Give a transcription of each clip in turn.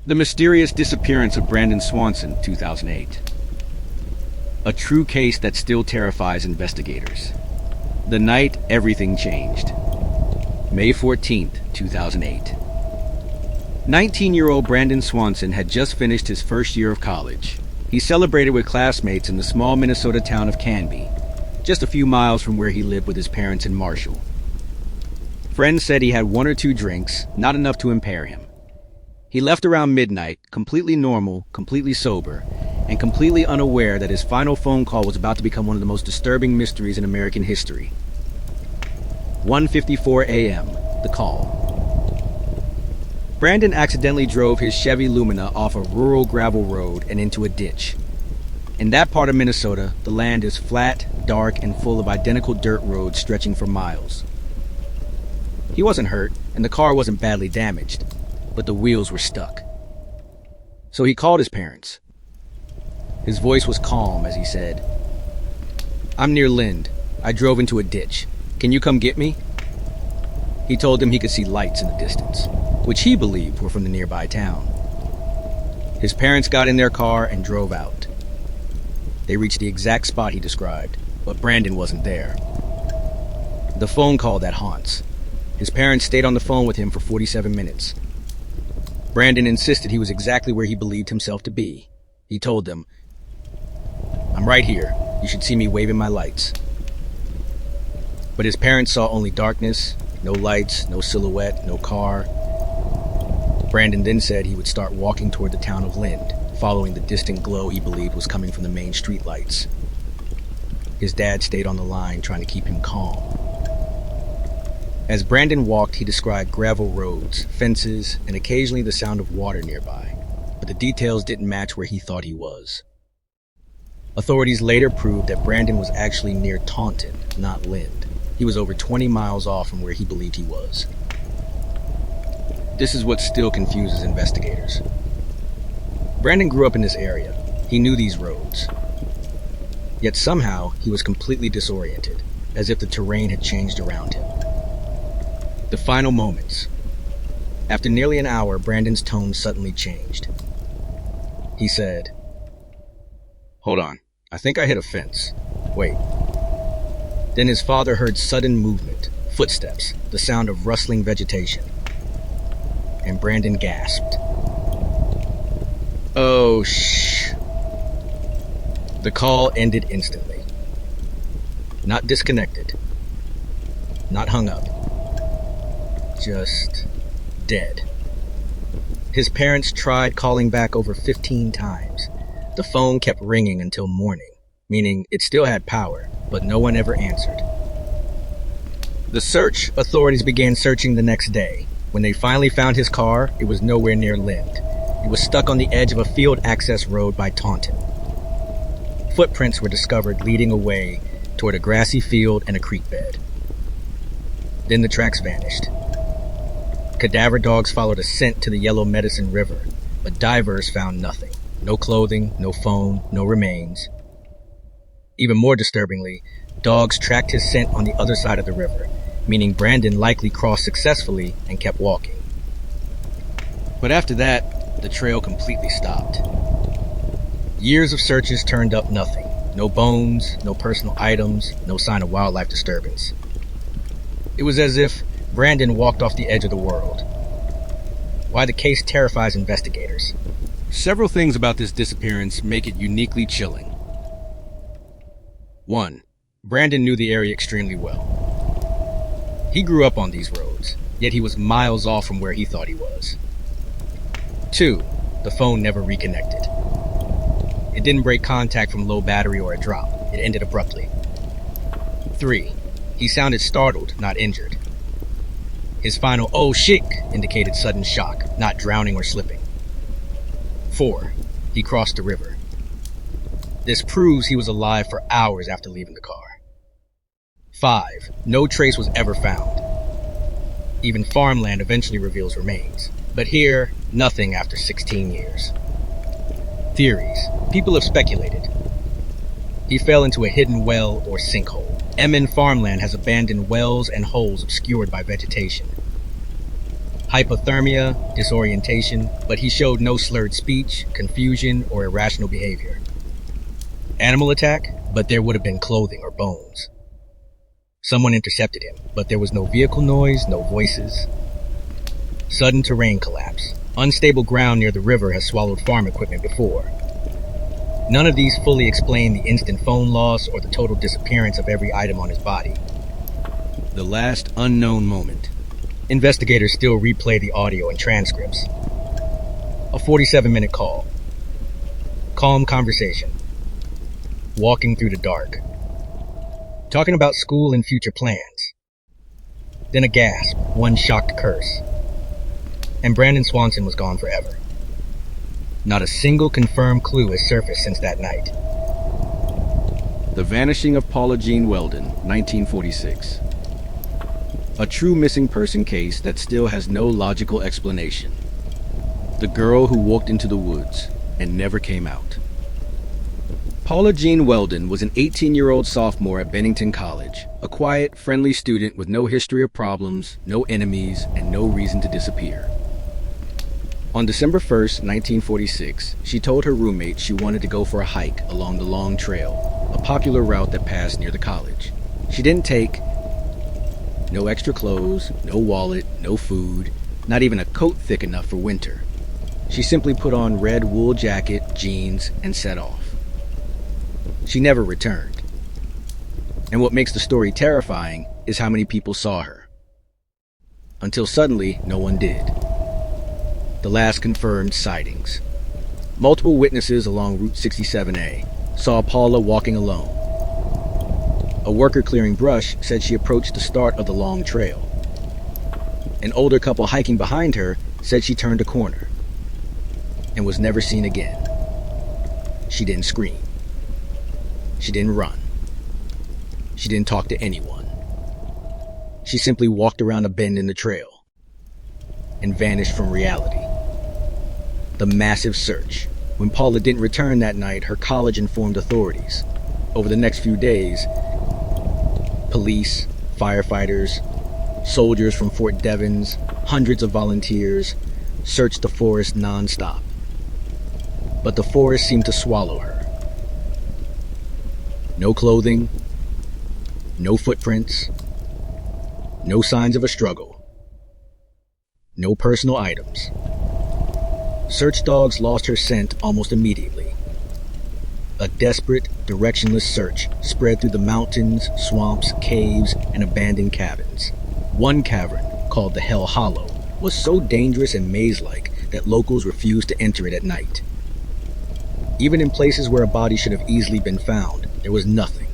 The mysterious disappearance of Brandon Swanson, 2008. A true case that still terrifies investigators. The night everything changed. May 14th, 2008. 19-year-old Brandon Swanson had just finished his first year of college. He celebrated with classmates in the small Minnesota town of Canby, just a few miles from where he lived with his parents in Marshall. Friends said he had one or two drinks, not enough to impair him. He left around midnight, completely normal, completely sober, and completely unaware that his final phone call was about to become one of the most disturbing mysteries in American history. 1:54 a.m., the call. Brandon accidentally drove his Chevy Lumina off a rural gravel road and into a ditch. In that part of Minnesota, the land is flat, dark, and full of identical dirt roads stretching for miles. He wasn't hurt, and the car wasn't badly damaged, but the wheels were stuck. So he called his parents. His voice was calm as he said, "I'm near Lind. I drove into a ditch. Can you come get me?" He told them he could see lights in the distance, which he believed were from the nearby town. His parents got in their car and drove out. They reached the exact spot he described, but Brandon wasn't there. The phone call that haunts. His parents stayed on the phone with him for 47 minutes. Brandon insisted he was exactly where he believed himself to be. He told them, "I'm right here. You should see me waving my lights." But his parents saw only darkness, no lights, no silhouette, no car. Brandon then said he would start walking toward the town of Lind, following the distant glow he believed was coming from the main street lights. His dad stayed on the line, trying to keep him calm. As Brandon walked, he described gravel roads, fences, and occasionally the sound of water nearby, but the details didn't match where he thought he was. Authorities later proved that Brandon was actually near Taunton, not Lind. He was over 20 miles off from where he believed he was. This is what still confuses investigators. Brandon grew up in this area. He knew these roads. Yet somehow, he was completely disoriented, as if the terrain had changed around him. The final moments. After nearly an hour, Brandon's tone suddenly changed. He said, "Hold on, I think I hit a fence. Wait." Then his father heard sudden movement, footsteps, the sound of rustling vegetation. And Brandon gasped. "Oh, shh." The call ended instantly. Not disconnected. Not hung up. Just dead. His parents tried calling back over 15 times. The phone kept ringing until morning, meaning it still had power, but no one ever answered. Authorities began searching the next day. When they finally found his car, it was nowhere near Lind. It was stuck on the edge of a field access road by Taunton. Footprints were discovered leading away toward a grassy field and a creek bed. Then the tracks vanished. Cadaver dogs followed a scent to the Yellow Medicine River, but divers found nothing. No clothing, no phone, no remains. Even more disturbingly, dogs tracked his scent on the other side of the river, meaning Brandon likely crossed successfully and kept walking. But after that, the trail completely stopped. Years of searches turned up nothing. No bones, no personal items, no sign of wildlife disturbance. It was as if Brandon walked off the edge of the world. Why the case terrifies investigators. Several things about this disappearance make it uniquely chilling. 1. Brandon knew the area extremely well. He grew up on these roads, yet he was miles off from where he thought he was. 2. The phone never reconnected. It didn't break contact from low battery or a drop. It ended abruptly. 3. He sounded startled, not injured. His final "oh shit" indicated sudden shock, not drowning or slipping. 4. He crossed the river. This proves he was alive for hours after leaving the car. 5. No trace was ever found. Even farmland eventually reveals remains, but here, nothing after 16 years. Theories. People have speculated. He fell into a hidden well or sinkhole. MN farmland has abandoned wells and holes obscured by vegetation. hypothermia, disorientation, but he showed no slurred speech, confusion, or irrational behavior. Animal attack, but there would have been clothing or bones. Someone intercepted him, but there was no vehicle noise, no voices. Sudden terrain collapse. Unstable ground near the river has swallowed farm equipment before. None of these fully explain the instant phone loss or the total disappearance of every item on his body. The last unknown moment. Investigators still replay the audio and transcripts. A 47-minute call. Calm conversation. Walking through the dark. Talking about school and future plans. Then a gasp, one shocked curse. And Brandon Swanson was gone forever. Not a single confirmed clue has surfaced since that night. The Vanishing of Paula Jean Welden, 1946. A true missing person case that still has no logical explanation. The girl who walked into the woods and never came out. Paula Jean Welden was an 18-year-old sophomore at Bennington College, a quiet, friendly student with no history of problems, no enemies, and no reason to disappear. On December 1st, 1946, she told her roommate she wanted to go for a hike along the Long Trail, a popular route that passed near the college. She didn't take no extra clothes, no wallet, no food, not even a coat thick enough for winter. She simply put on red wool jacket, jeans, and set off. She never returned. And what makes the story terrifying is how many people saw her. Until suddenly, no one did. The last confirmed sightings. Multiple witnesses along Route 67A saw Paula walking alone. A worker clearing brush said she approached the start of the Long Trail. An older couple hiking behind her said she turned a corner and was never seen again. She didn't scream. She didn't run. She didn't talk to anyone. She simply walked around a bend in the trail and vanished from reality. The massive search. When Paula didn't return that night, her college informed authorities. Over the next few days, police, firefighters, soldiers from Fort Devens, hundreds of volunteers searched the forest non-stop. But the forest seemed to swallow her. No clothing, no footprints, no signs of a struggle, no personal items. Search dogs lost her scent almost immediately. A desperate, directionless search spread through the mountains, swamps, caves, and abandoned cabins. One cavern, called the Hell Hollow, was so dangerous and maze-like that locals refused to enter it at night. Even in places where a body should have easily been found, there was nothing.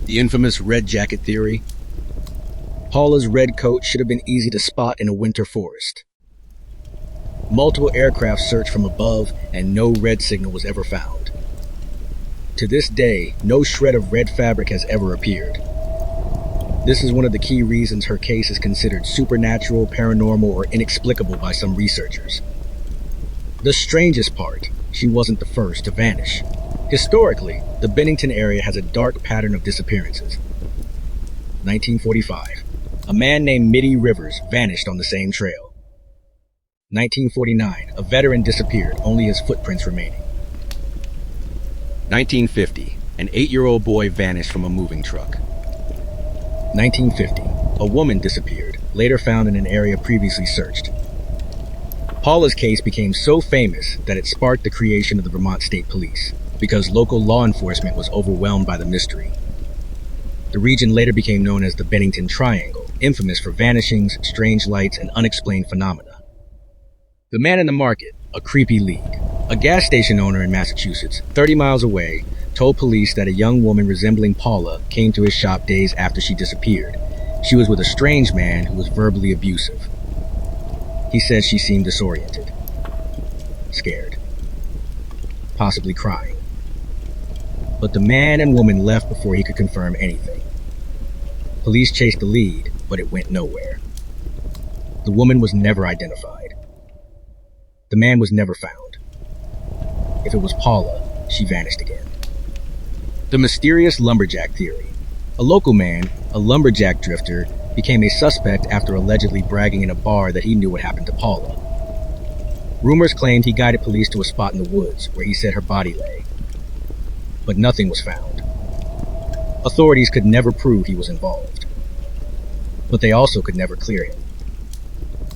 The infamous red jacket theory. Paula's red coat should have been easy to spot in a winter forest. Multiple aircraft searched from above, and no red signal was ever found. To this day, no shred of red fabric has ever appeared. This is one of the key reasons her case is considered supernatural, paranormal, or inexplicable by some researchers. The strangest part, she wasn't the first to vanish. Historically, the Bennington area has a dark pattern of disappearances. 1945. A man named Mitty Rivers vanished on the same trail. 1949. A veteran disappeared, only his footprints remaining. 1950. An 8-year-old boy vanished from a moving truck. 1950. A woman disappeared, later found in an area previously searched. Paula's case became so famous that it sparked the creation of the Vermont State Police, because local law enforcement was overwhelmed by the mystery. The region later became known as the Bennington Triangle, infamous for vanishings, strange lights, and unexplained phenomena. The Man in the Market, a creepy league. A gas station owner in Massachusetts, 30 miles away, told police that a young woman resembling Paula came to his shop days after she disappeared. She was with a strange man who was verbally abusive. He said she seemed disoriented, scared, possibly crying. But the man and woman left before he could confirm anything. Police chased the lead, but it went nowhere. The woman was never identified. The man was never found. If it was Paula, she vanished again. The mysterious lumberjack theory. A local man, a lumberjack drifter, became a suspect after allegedly bragging in a bar that he knew what happened to Paula. Rumors claimed he guided police to a spot in the woods where he said her body lay. But nothing was found. Authorities could never prove he was involved. But they also could never clear him.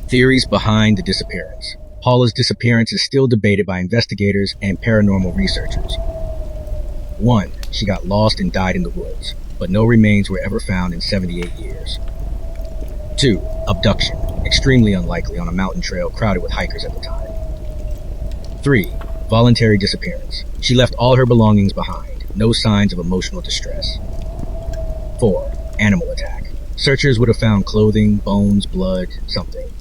Theories behind the disappearance. Paula's disappearance is still debated by investigators and paranormal researchers. 1. She got lost and died in the woods, but no remains were ever found in 78 years. 2. Abduction, extremely unlikely on a mountain trail crowded with hikers at the time. 3. Voluntary disappearance. She left all her belongings behind, no signs of emotional distress. 4. Animal attack. Searchers would have found clothing, bones, blood, something.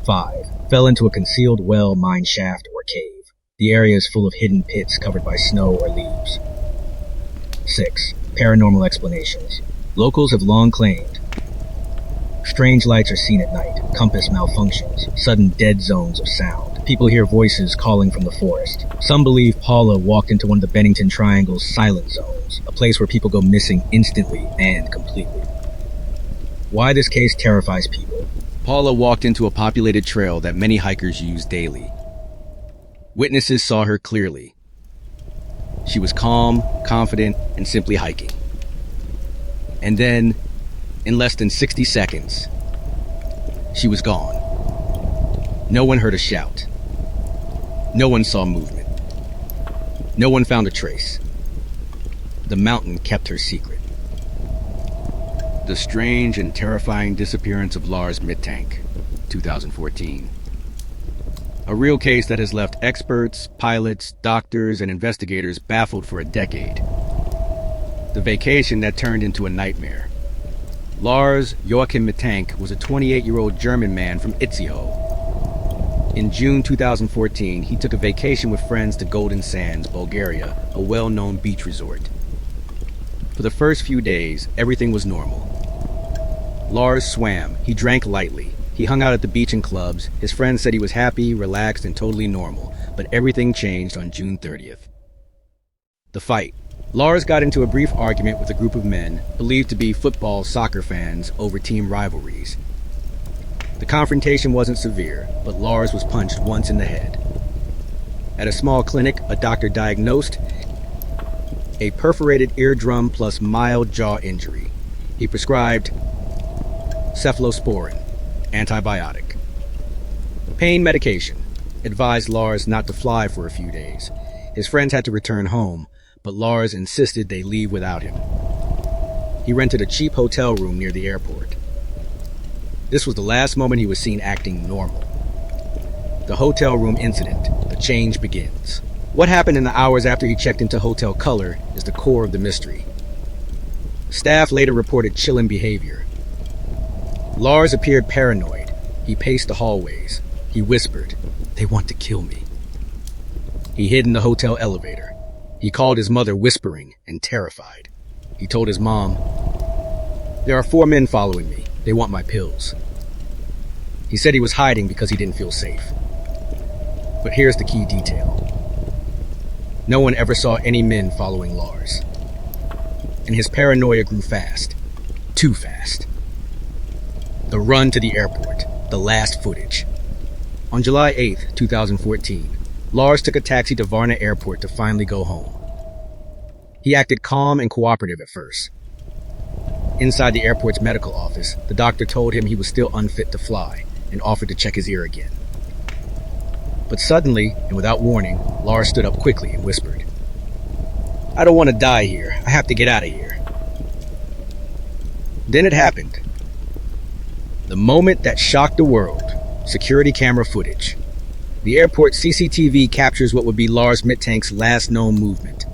5. Fell into a concealed well, mine shaft, or cave. The area is full of hidden pits covered by snow or leaves. 6. Paranormal explanations. Locals have long claimed strange lights are seen at night, compass malfunctions, sudden dead zones of sound. People hear voices calling from the forest. Some believe Paula walked into one of the Bennington Triangle's silent zones, a place where people go missing instantly and completely. Why this case terrifies people. Paula walked into a populated trail that many hikers use daily. Witnesses saw her clearly. She was calm, confident, and simply hiking. And then, in less than 60 seconds, she was gone. No one heard a shout. No one saw movement. No one found a trace. The mountain kept her secret. The strange and terrifying disappearance of Lars Mittank, 2014. A real case that has left experts, pilots, doctors, and investigators baffled for a decade. The vacation that turned into a nightmare. Lars Joachim Mittank was a 28-year-old German man from Itzehoe. In June 2014, he took a vacation with friends to Golden Sands, Bulgaria, a well-known beach resort. For the first few days, everything was normal. Lars swam, he drank lightly, he hung out at the beach and clubs, his friends said he was happy, relaxed, and totally normal, but everything changed on June 30th. The fight. Lars got into a brief argument with a group of men, believed to be football soccer fans, over team rivalries. The confrontation wasn't severe, but Lars was punched once in the head. At a small clinic, a doctor diagnosed a perforated eardrum plus mild jaw injury. He prescribed cephalosporin, antibiotic. Pain medication. Advised Lars not to fly for a few days. His friends had to return home, but Lars insisted they leave without him. He rented a cheap hotel room near the airport. This was the last moment he was seen acting normal. The hotel room incident. The change begins. What happened in the hours after he checked into Hotel Color is the core of the mystery. Staff later reported chilling behavior. Lars appeared paranoid. He paced the hallways. He whispered, "They want to kill me." He hid in the hotel elevator. He called his mother whispering and terrified. He told his mom, "There are 4 men following me. They want my pills." He said he was hiding because he didn't feel safe. But here's the key detail. No one ever saw any men following Lars. And his paranoia grew fast. Too fast. The run to the airport. The last footage. On July 8th, 2014, Lars took a taxi to Varna Airport to finally go home. He acted calm and cooperative at first. Inside the airport's medical office, the doctor told him he was still unfit to fly and offered to check his ear again. But suddenly, and without warning, Lars stood up quickly and whispered, "I don't want to die here. I have to get out of here." Then it happened. The moment that shocked the world. Security camera footage. The airport CCTV captures what would be Lars Mittank's last known movement.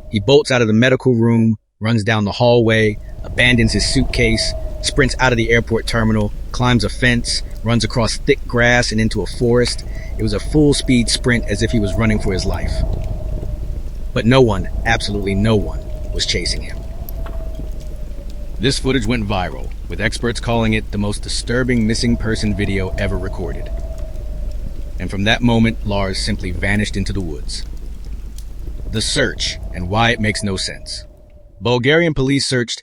He bolts out of the medical room, runs down the hallway, abandons his suitcase, sprints out of the airport terminal, climbs a fence, runs across thick grass and into a forest. It was a full-speed sprint as if he was running for his life. But no one, absolutely no one, was chasing him. This footage went viral, with experts calling it the most disturbing missing person video ever recorded. And from that moment, Lars simply vanished into the woods. The search, and why it makes no sense. Bulgarian police searched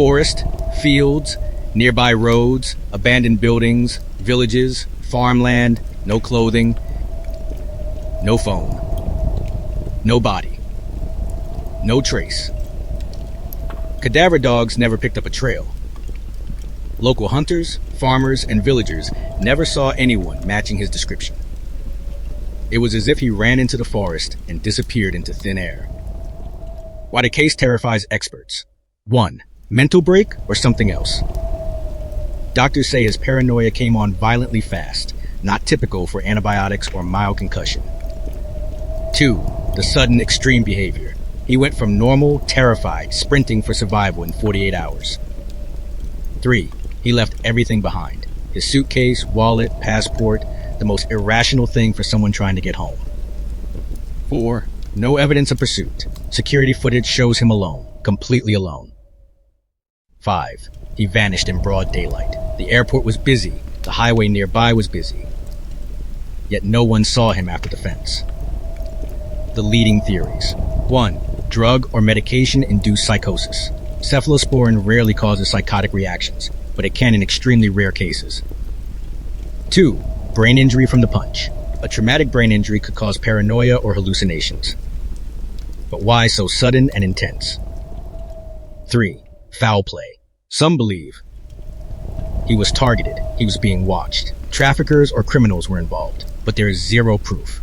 Forest, fields, nearby roads, abandoned buildings, villages, farmland, no clothing, no phone, no body, no trace. Cadaver dogs never picked up a trail. Local hunters, farmers, and villagers never saw anyone matching his description. It was as if he ran into the forest and disappeared into thin air. Why the case terrifies experts. 1. Mental break or something else. Doctors say his paranoia came on violently fast, not typical for antibiotics or mild concussion. 2. The sudden extreme behavior. He went from normal, terrified, sprinting for survival in 48 hours. 3. He left everything behind. His suitcase, wallet, passport, the most irrational thing for someone trying to get home. 4. No evidence of pursuit. Security footage shows him alone, completely alone. 5. He vanished in broad daylight. The airport was busy. The highway nearby was busy. Yet no one saw him after the fence. The leading theories. 1. Drug or medication-induced psychosis. Cephalosporin rarely causes psychotic reactions, but it can in extremely rare cases. 2. Brain injury from the punch. A traumatic brain injury could cause paranoia or hallucinations. But why so sudden and intense? 3. Foul play. Some believe he was targeted, he was being watched. Traffickers or criminals were involved, but there is zero proof.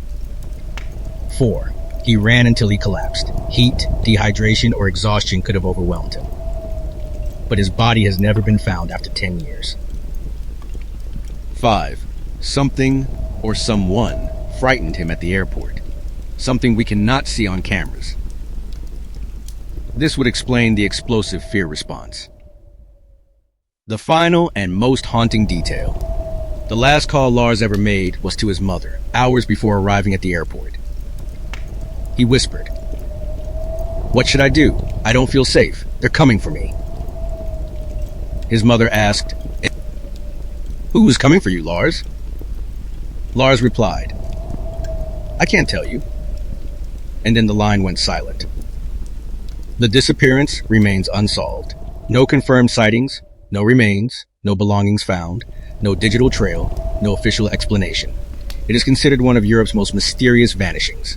4. He ran until he collapsed. Heat, dehydration, or exhaustion could have overwhelmed him. But his body has never been found after 10 years. 5. Something or someone frightened him at the airport. Something we cannot see on cameras. This would explain the explosive fear response. The final and most haunting detail. The last call Lars ever made was to his mother, hours before arriving at the airport. He whispered, "What should I do? I don't feel safe. They're coming for me." His mother asked, "Who is coming for you, Lars?" Lars replied, "I can't tell you." And then the line went silent. The disappearance remains unsolved. No confirmed sightings, no remains, no belongings found, no digital trail, no official explanation. It is considered one of Europe's most mysterious vanishings.